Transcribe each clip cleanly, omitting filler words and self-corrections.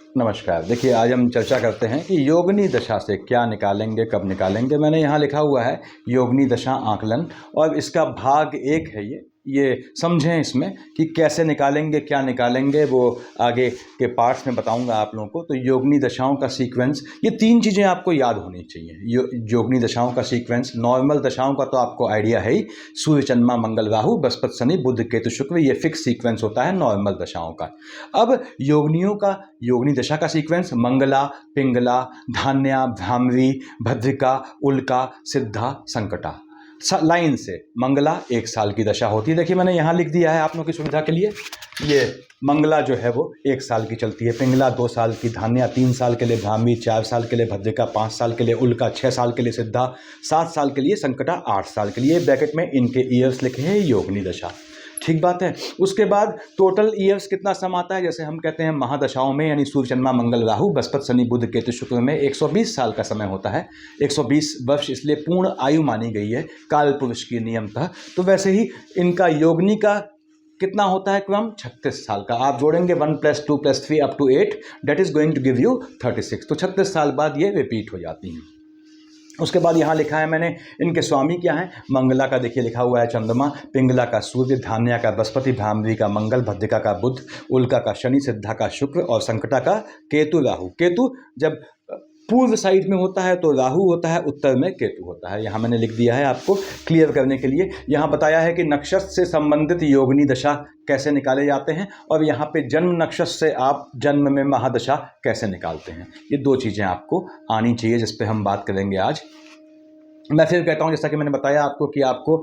नमस्कार। देखिए, आज हम चर्चा करते हैं कि योगिनी दशा से क्या निकालेंगे, कब निकालेंगे। मैंने यहाँ लिखा हुआ है योगिनी दशा आकलन, और इसका भाग 1 है ये समझें इसमें कि कैसे निकालेंगे, क्या निकालेंगे, वो आगे के पार्ट्स में बताऊंगा आप लोगों को। तो योगिनी दशाओं का सीक्वेंस, ये 3 चीज़ें आपको याद होनी चाहिए। योगिनी दशाओं का सीक्वेंस, नॉर्मल दशाओं का तो आपको आइडिया है ही, सूर्य चंद्रमा मंगल राहु बृहस्पति शनि बुध केतु शुक्र, ये फिक्स सीक्वेंस होता है नॉर्मल दशाओं का। अब योगिनी दशा का सीक्वेंस मंगला, पिंगला, धान्या, भ्रामरी, भद्रिका, उल्का, सिद्धा, संकटा। लाइन से मंगला 1 साल की दशा होती है। देखिए, मैंने यहाँ लिख दिया है आप लोगों की सुविधा के लिए। ये मंगला जो है वो 1 साल की चलती है, पिंगला 2 साल की, धान्या 3 साल के लिए, भ्रामरी 4 साल के लिए, भद्रिका 5 साल के लिए, उल्का 6 साल के लिए, सिद्धा 7 साल के लिए, संकटा 8 साल के लिए। ब्रैकेट में इनके ईयर्स लिखे हैं, योगिनी दशा। ठीक बात है। उसके बाद टोटल ईयर्स कितना सम आता है, जैसे हम कहते हैं महादशाओं में, यानी सूर्य चंद्रमा मंगल राहु बृहस्पति शनि बुध केतु शुक्र में 120 साल का समय होता है। 120 वर्ष इसलिए पूर्ण आयु मानी गई है काल पुरुष की नियमतः। तो वैसे ही इनका योगिनी का कितना होता है क्रम, 36 साल का। आप जोड़ेंगे 1 + 2 + 3 up to 8, that is going to give you 36। तो 36 साल बाद ये रिपीट हो जाती हैं। उसके बाद यहाँ लिखा है मैंने इनके स्वामी क्या हैं। मंगला का देखिए लिखा हुआ है चंद्रमा, पिंगला का सूर्य, धान्या का बृहस्पति, भ्रामरी का मंगल, भद्रिका का बुध, उल्का का शनि, सिद्धा का शुक्र और संकटा का केतु राहु। केतु जब पूर्व साइड में होता है तो राहु होता है, उत्तर में केतु होता है। यहाँ मैंने लिख दिया है आपको क्लियर करने के लिए। यहाँ बताया है कि नक्षत्र से संबंधित योगिनी दशा कैसे निकाले जाते हैं, और यहाँ पे जन्म नक्षत्र से आप जन्म में महादशा कैसे निकालते हैं। ये 2 चीज़ें आपको आनी चाहिए, जिस पे हम बात करेंगे आज। मैं फिर कहता हूँ, जैसा कि मैंने बताया आपको कि आपको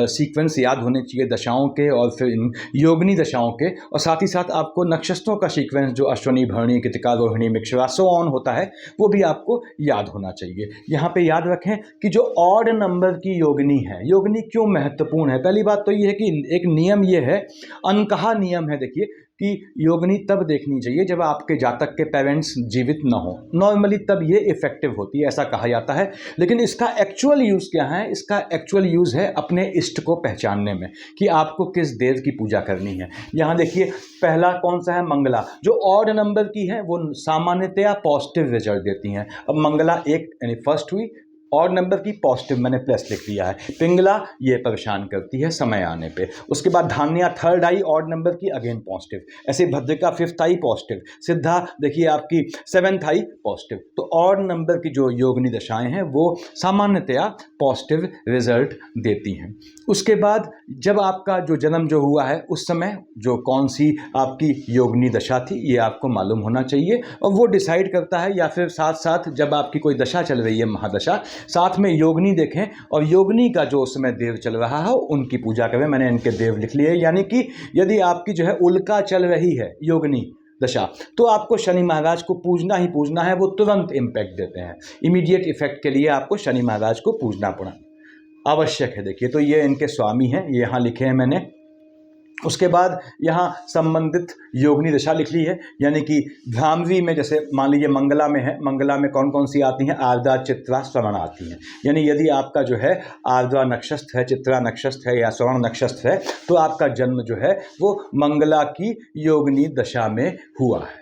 सीक्वेंस याद होने चाहिए दशाओं के, और फिर इन योगिनी दशाओं के, और साथ ही साथ आपको नक्षत्रों का सीक्वेंस जो अश्विनी, भरणी, कृतिका, रोहिणी, मृगशिरा सो ऑन होता है, वो भी आपको याद होना चाहिए। यहाँ पे याद रखें कि जो ऑड नंबर की योगिनी है, योगिनी क्यों महत्वपूर्ण है। पहली बात तो ये है कि एक नियम ये है, अनकहा नियम है, देखिए कि योगिनी तब देखनी चाहिए जब आपके जातक के पेरेंट्स जीवित न हो। नॉर्मली तब ये इफेक्टिव होती है, ऐसा कहा जाता है। लेकिन इसका एक्चुअल यूज़ क्या है, इसका एक्चुअल यूज़ है अपने इष्ट को पहचानने में, कि आपको किस देव की पूजा करनी है। यहाँ देखिए पहला कौन सा है, मंगला, जो ऑड नंबर की है वो सामान्यतया पॉजिटिव रिजल्ट देती हैं। अब मंगला 1 यानी फर्स्ट हुई, ऑड नंबर की पॉजिटिव, मैंने प्लस लिख दिया है। पिंगला ये परेशान करती है समय आने पे। उसके बाद धान्या 3rd आई ऑड नंबर की, अगेन पॉजिटिव। ऐसे भद्रिका 5th आई पॉजिटिव, सिद्धा देखिए आपकी 7th आई पॉजिटिव। तो ऑड नंबर की जो योगिनी दशाएं हैं वो सामान्यतया पॉजिटिव रिजल्ट देती हैं। उसके बाद जब आपका जो जन्म जो हुआ है उस समय जो कौन सी आपकी योगिनी दशा थी, ये आपको मालूम होना चाहिए, और वो डिसाइड करता है, या फिर साथ साथ जब आपकी कोई दशा चल रही है महादशा, साथ में योगिनी देखें, और योगिनी का जो उस समय देव चल रहा है उनकी पूजा करें। मैंने इनके देव लिख लिए। यानी कि यदि आपकी जो है उल्का चल रही है योगिनी दशा, तो आपको शनि महाराज को पूजना ही पूजना है। वो तुरंत इम्पैक्ट देते हैं, इमीडिएट इफेक्ट के लिए आपको शनि महाराज को पूजना पड़ा आवश्यक है। देखिए, तो ये इनके स्वामी हैं, ये यहाँ लिखे हैं मैंने। उसके बाद यहाँ संबंधित योगिनी दशा लिख ली है, यानी कि भ्रामरी में जैसे मान लीजिए मंगला में है, मंगला में कौन कौन सी आती हैं, आर्द्रा, चित्रा, श्रवण आती हैं। यानी यदि आपका जो है आर्द्रा नक्षत्र है, चित्रा नक्षत्र है या श्रवण नक्षत्र है, तो आपका जन्म जो है वो मंगला की योगिनी दशा में हुआ है।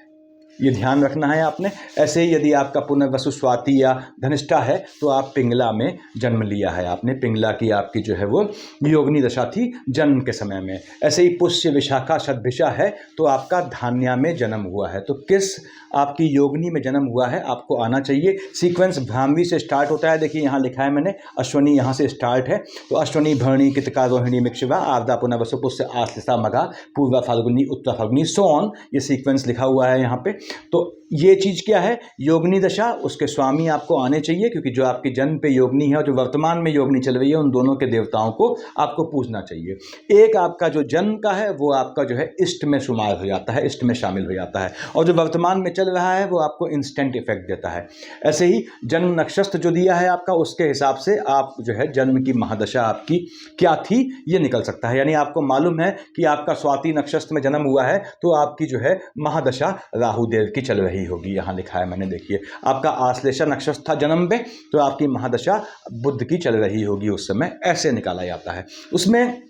ये ध्यान रखना है आपने। ऐसे ही यदि आपका पुनर्वसु, स्वाति या धनिष्ठा है, तो आप पिंगला में जन्म लिया है आपने, पिंगला की आपकी जो है वो योगिनी दशा थी जन्म के समय में। ऐसे ही पुष्य, विशाखा, शतभिषा है तो आपका धान्या में जन्म हुआ है। तो किस आपकी योगिनी में जन्म हुआ है आपको आना चाहिए। सीक्वेंस भ्रामरी से स्टार्ट होता है, देखिए यहाँ लिखा है मैंने, अश्विनी यहाँ से स्टार्ट है, तो अश्विनी, भरणी, कृतिका, रोहिणी, मृगशिरा, आर्द्रा, पुनर्वसु, पुष्य, आश्लेषा, मघा, पूर्वा फाल्गुनी, उत्तरा फाल्गुनी, सो ऑन, ये सीक्वेंस लिखा हुआ है यहाँ पे। तो ये चीज़ क्या है, योगिनी दशा, उसके स्वामी आपको आने चाहिए, क्योंकि जो आपकी जन्म पे योगिनी है और जो वर्तमान में योगिनी चल रही है, उन दोनों के देवताओं को आपको पूजना चाहिए। एक आपका जो जन्म का है वो आपका जो है इष्ट में शुमार हो जाता है, इष्ट में शामिल हो जाता है, और जो वर्तमान में चल रहा है वो आपको इंस्टेंट इफेक्ट देता है। ऐसे ही जन्म नक्षत्र जो दिया है आपका, उसके हिसाब से आप जो है जन्म की महादशा आपकी क्या थी ये निकल सकता है। यानी आपको मालूम है कि आपका स्वाति नक्षत्र में जन्म हुआ है तो आपकी जो है महादशा राहुदेव की चल रही होगी। यहाँ लिखा है मैंने, देखिए आपका आश्लेषा नक्षत्र था जन्म में, तो आपकी महादशा बुध की चल रही होगी उस समय। ऐसे निकाला जाता है। उसमें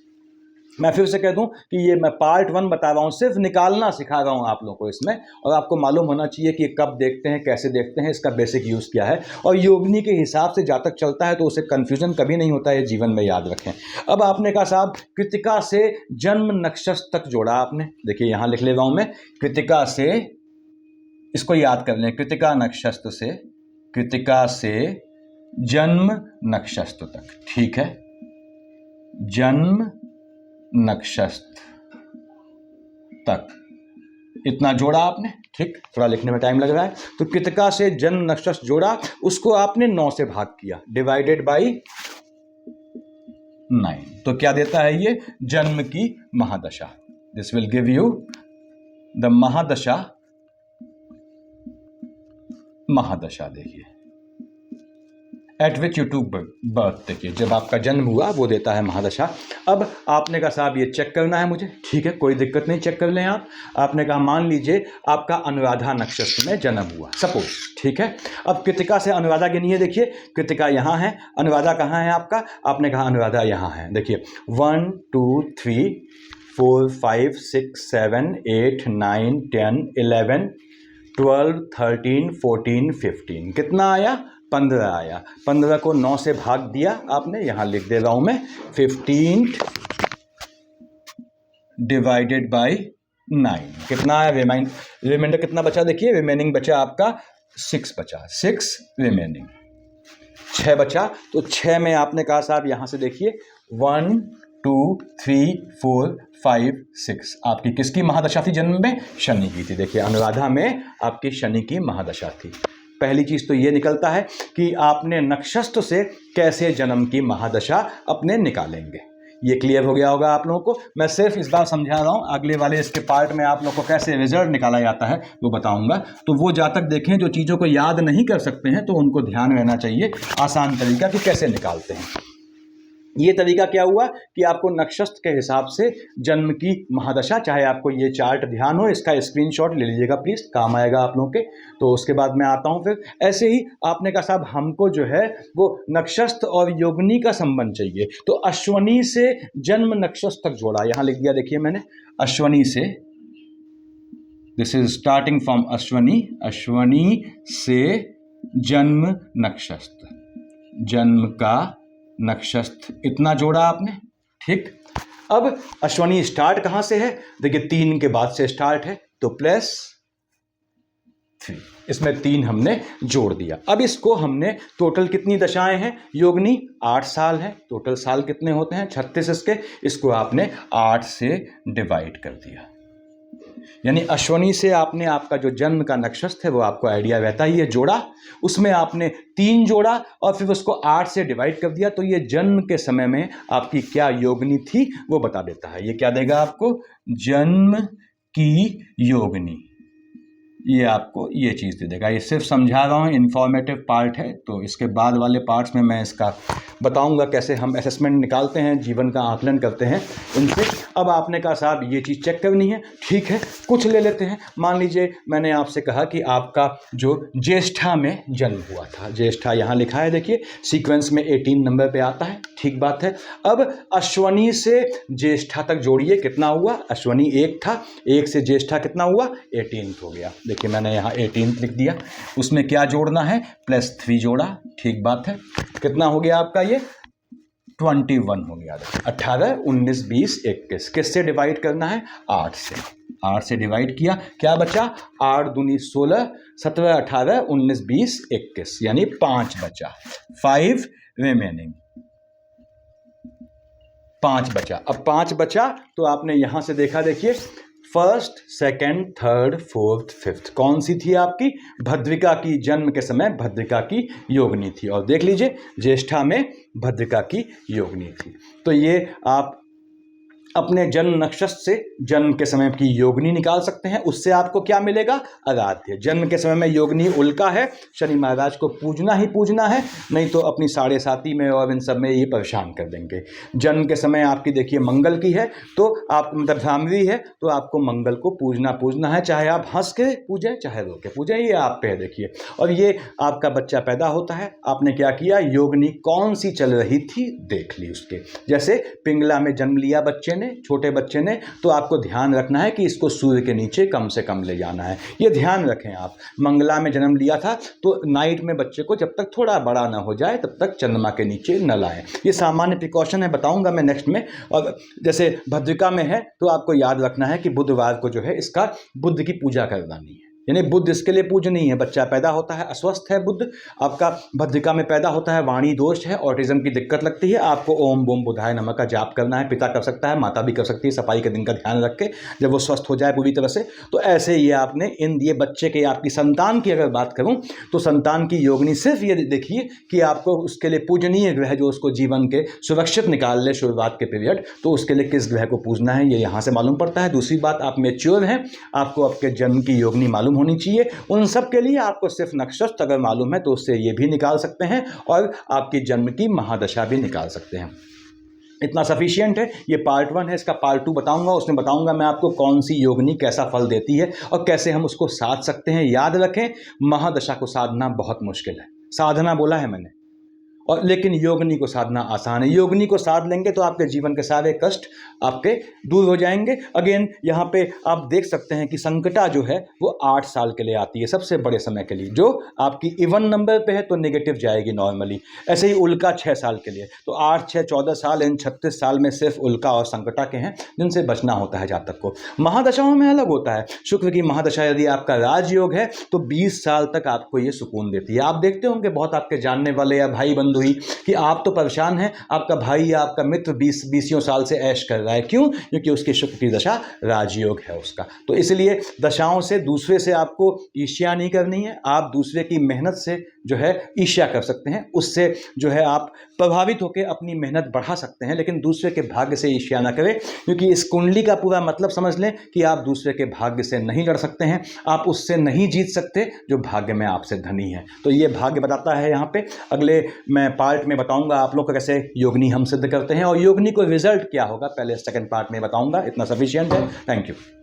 मैं फिर से कह दूं कि ये मैं पार्ट 1 बता रहा हूं, सिर्फ निकालना सिखा रहा हूं आप लोगों को इसमें, और आपको मालूम होना चाहिए कि कब देखते हैं, कैसे देखते हैं, इसका बेसिक यूज़ क्या है, और योगिनी के हिसाब से जहाँ तक चलता है तो उसे कन्फ्यूजन कभी नहीं होता है, जीवन में याद रखें। अब आपने कहा साहब कृतिका से जन्म नक्षत्र तक जोड़ा आपने, देखिए यहाँ लिख ले रहा हूँ मैं, कृतिका से, इसको याद कर लें, कृतिका नक्षत्र से, कृतिका से जन्म नक्षत्र तक, ठीक है, जन्म नक्षत्र तक इतना जोड़ा आपने, ठीक, थोड़ा लिखने में टाइम लग रहा है। तो कृतिका से जन्म नक्षत्र जोड़ा, उसको आपने 9 से भाग किया, डिवाइडेड बाई 9, तो क्या देता है ये, जन्म की महादशा। This will give you the महादशा, महादशा देखिए, at which you took birth, देखिए जब आपका जन्म हुआ वो देता है महादशा। अब आपने कहा साहब ये चेक करना है मुझे, ठीक है, कोई दिक्कत नहीं, चेक कर लें आप। आपने कहा मान लीजिए आपका अनुराधा नक्षत्र में जन्म हुआ, सपोज, ठीक है। अब कृतिका से अनुराधा गिनिए, देखिए कृतिका यहाँ है, अनुराधा कहाँ है आपका, आपने कहा अनुराधा यहाँ है, देखिए 1 2 3 4 5 6 7 8 9 10 11 12 13 14 15, कितना आया, 15 आया। 15 को 9 से भाग दिया आपने, यहां लिख दे रहा हूं मैं, 15 डिवाइडेड बाई 9, कितना आया, रिमाइंडर कितना बचा, देखिए रिमेनिंग बचा आपका 6 बचा, 6 रिमेनिंग, 6 बचा। तो 6 में आपने कहा साहब यहां से देखिए 1 2 3 4 5 6, आपकी किसकी महादशा थी जन्म में, शनि की थी। देखिए अनुराधा में आपकी शनि की महादशा थी। पहली चीज़ तो ये निकलता है कि आपने नक्षत्र से कैसे जन्म की महादशा अपने निकालेंगे, ये क्लियर हो गया होगा आप लोगों को। मैं सिर्फ इस बार समझा रहा हूँ, अगले वाले इसके पार्ट में आप लोगों को कैसे रिजल्ट निकाला जाता है वो बताऊंगा। तो वो जहाँ तक देखें, जो चीज़ों को याद नहीं कर सकते हैं तो उनको ध्यान रहना चाहिए आसान तरीका कि कैसे निकालते हैं। ये तरीका क्या हुआ कि आपको नक्षत्र के हिसाब से जन्म की महादशा, चाहे आपको ये चार्ट ध्यान हो, इसका स्क्रीनशॉट ले लीजिएगा प्लीज़, काम आएगा आप लोगों के। तो उसके बाद मैं आता हूँ फिर। ऐसे ही आपने कहा साहब हमको जो है वो नक्षत्र और योगिनी का संबंध चाहिए, तो अश्वनी से जन्म नक्षत्र तक जोड़ा, यहाँ लिख दिया, देखिए मैंने अश्वनी से, this is starting from Ashwani, Ashwani से जन्म नक्षत्र, जन्म का नक्षत्र इतना जोड़ा आपने, ठीक। अब अश्वनी स्टार्ट कहां से है, देखिए 3 के बाद से स्टार्ट है, तो +3, इसमें 3 हमने जोड़ दिया। अब इसको हमने टोटल कितनी दशाएं हैं, योगिनी 8 साल है, टोटल साल कितने होते हैं 36 इसके, इसको आपने 8 से डिवाइड कर दिया। यानी अश्वनी से आपने आपका जो जन्म का नक्षत्र है वो आपको आइडिया रहता ही है, जोड़ा, उसमें आपने 3 जोड़ा और फिर उसको 8 से डिवाइड कर दिया, तो ये जन्म के समय में आपकी क्या योगिनी थी वो बता देता है। ये क्या देगा आपको, जन्म की योगिनी, ये आपको ये चीज़ दे देगा। ये सिर्फ समझा रहा हूँ, इन्फॉर्मेटिव पार्ट है, तो इसके बाद वाले पार्ट्स में मैं इसका बताऊंगा कैसे हम असेसमेंट निकालते हैं, जीवन का आकलन करते हैं इनसे। अब आपने कहा साहब ये चीज़ चेक करनी है, ठीक है, कुछ ले लेते हैं। मान लीजिए मैंने आपसे कहा कि आपका जो ज्येष्ठा में जन्म हुआ था, ज्येष्ठा यहाँ लिखा है, देखिए सीक्वेंस में 18 नंबर पे आता है, ठीक बात है। अब अश्वनी से ज्येष्ठा तक जोड़िए, कितना हुआ, अश्वनी 1 था, 1 से ज्येष्ठा कितना हुआ, 18 हो गया। देखिए मैंने यहाँ 18 लिख दिया, उसमें क्या जोड़ना है, +3 जोड़ा, ठीक बात है। कितना हो गया आपका ये, 21 हो गया। 18 19 20 21, किससे डिवाइड करना है, 8 से, 8 से डिवाइड किया, क्या बचा, 8 दूनी 16, 17 18 19 20 21, यानी 5 बचा, 5 रिमेनिंग, 5 बचा। अब 5 बचा तो आपने यहां से देखा, देखिए 1st 2nd 3rd 4th 5th कौन सी थी आपकी, भद्रिका की, जन्म के समय भद्रिका की योगिनी थी। और देख लीजिए ज्येष्ठा में भद्रिका की योगिनी थी। तो ये आप अपने जन्म नक्षत्र से जन्म के समय की योगिनी निकाल सकते हैं। उससे आपको क्या मिलेगा, आराध्य। जन्म के समय में योगिनी उल्का है, शनि महाराज को पूजना ही पूजना है, नहीं तो अपनी 7.5 में और इन सब में ये परेशान कर देंगे। जन्म के समय आपकी देखिए मंगल की है, तो आप मतलब भ्रामरी है, तो आपको मंगल को पूजना है, चाहे आप हंस के पूजें चाहे रो के पूजें, ये आप पे है देखिए। और ये आपका बच्चा पैदा होता है, आपने क्या किया, योगिनी कौन सी चल रही थी देख ली उसके, जैसे पिंगला में जन्म लिया बच्चे ने, ने, छोटे बच्चे ने, तो आपको ध्यान रखना है कि इसको सूर्य के नीचे कम से कम ले जाना है। ये ध्यान रखें आप। मंगला में जन्म लिया था तो नाइट में बच्चे को जब तक थोड़ा बड़ा ना हो जाए तब तक चंद्रमा के नीचे न लाएं। ये सामान्य प्रिकॉशन है, बताऊंगा मैं नेक्स्ट में। और जैसे भद्रिका में है तो आपको याद रखना है कि बुधवार को जो है इसका बुध की पूजा करवानी है, यानी बुध इसके लिए पूजनीय है। बच्चा पैदा होता है अस्वस्थ है, बुध आपका भद्रिका में पैदा होता है, वाणी दोष है, ऑटिज्म की दिक्कत लगती है, आपको ओम बोम बुधाय नमः का जाप करना है। पिता कर सकता है, माता भी कर सकती है, सफाई के दिन का ध्यान रख के, जब वो स्वस्थ हो जाए पूरी तरह से। तो ऐसे ये आपने ये बच्चे के, आपकी संतान की अगर बात करूं तो संतान की योगिनी सिर्फ ये देखिए कि आपको उसके लिए पूजनीय ग्रह जो उसको जीवन के सुरक्षित निकाल ले शुरुआत के पीरियड, तो उसके लिए किस ग्रह को पूजना है ये यहाँ से मालूम पड़ता है। दूसरी बात, आप मेच्योर हैं, आपको आपके जन्म की योगिनी मालूम होनी चाहिए। उन सब के लिए आपको सिर्फ नक्षत्र अगर मालूम है तो उससे ये भी निकाल सकते हैं और आपकी जन्म की महादशा भी निकाल सकते हैं। इतना सफिशिएंट है। ये पार्ट 1 है, इसका पार्ट 2 बताऊंगा। उसमें बताऊंगा मैं आपको कौन सी योगिनी कैसा फल देती है और कैसे हम उसको साध सकते हैं। याद रखें, महादशा को साधना बहुत मुश्किल है, साधना बोला है मैंने, और लेकिन योगिनी को साधना आसान है। योगिनी को साध लेंगे तो आपके जीवन के सारे कष्ट आपके दूर हो जाएंगे। अगेन यहाँ पे आप देख सकते हैं कि संकटा जो है वो 8 साल के लिए आती है, सबसे बड़े समय के लिए। जो आपकी इवन नंबर पे है तो नेगेटिव जाएगी नॉर्मली। ऐसे ही उल्का 6 साल के लिए, तो 8, 6, 14 साल, इन 36 साल में सिर्फ उल्का और संकटा के हैं जिनसे बचना होता है जातक को। महादशाओं में अलग होता है। शुक्र की महादशा यदि आपका राजयोग है तो 20 साल तक आपको ये सुकून देती है। आप देखते होंगे बहुत आपके जानने वाले या भाई बंधु ही कि आप तो परेशान हैं, आपका भाई या आपका मित्र 20 साल से ऐश कर रहा है। क्यों? क्योंकि उसकी शुक्र की दशा राजयोग है उसका। तो इसलिए दशाओं से दूसरे से आपको ईर्ष्या नहीं करनी है। आप दूसरे की मेहनत से जो है ईर्ष्या कर सकते हैं, उससे जो है आप प्रभावित होकर अपनी मेहनत बढ़ा सकते हैं, लेकिन दूसरे के भाग्य से ईर्ष्या ना करें। क्योंकि इस कुंडली का पूरा मतलब समझ लें कि आप दूसरे के भाग्य से नहीं लड़ सकते हैं, आप उससे नहीं जीत सकते जो भाग्य में आपसे धनी है। तो ये भाग्य बताता है यहाँ पे। अगले मैं पार्ट में बताऊंगा आप लोग को कैसे योगिनी हम सिद्ध करते हैं और योगिनी को रिजल्ट क्या होगा, पहले सेकंड पार्ट में बताऊंगा। इतना सफिशिएंट है। Thank you.